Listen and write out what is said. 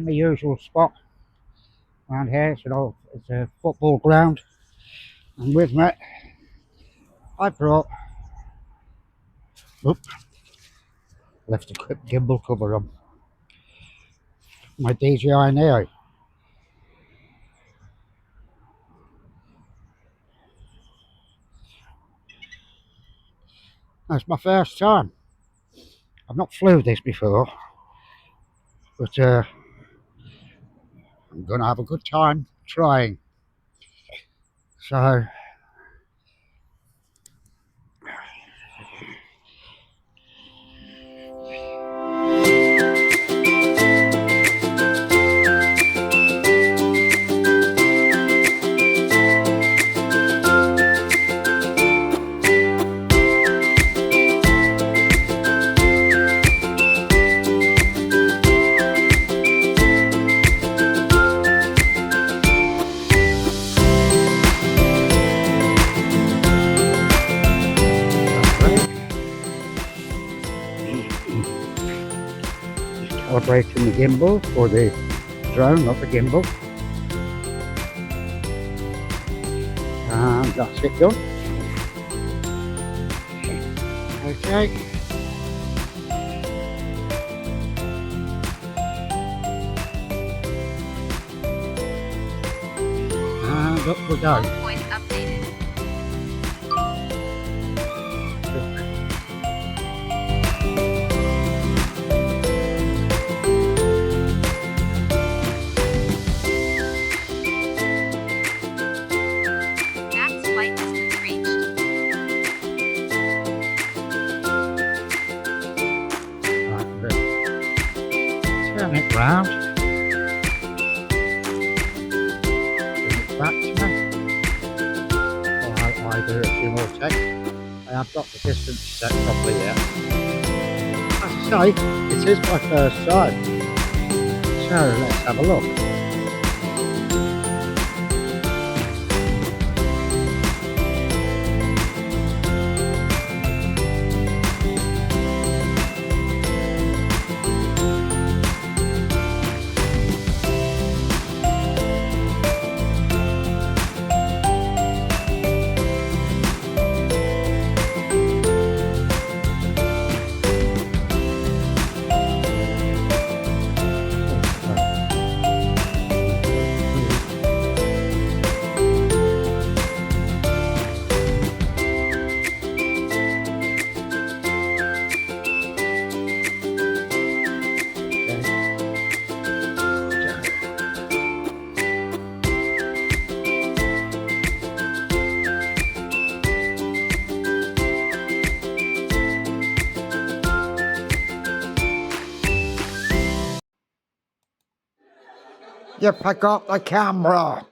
in my usual spot around here. It's a football ground, and with me I brought, left a quick gimbal cover on, my DJI Neo. That's my first time. I've not flew this before, but I'm going to have a good time trying. So calibrating the gimbal for the drone, not the gimbal. And that's it done. Okay. And up we go. Point updated. Max flight distance reached. Turn it round. Bring it back to me. While I do a few more takes. I have got the distance set properly yet. As I say, it is my first time. So let's have a look. You pick up the camera.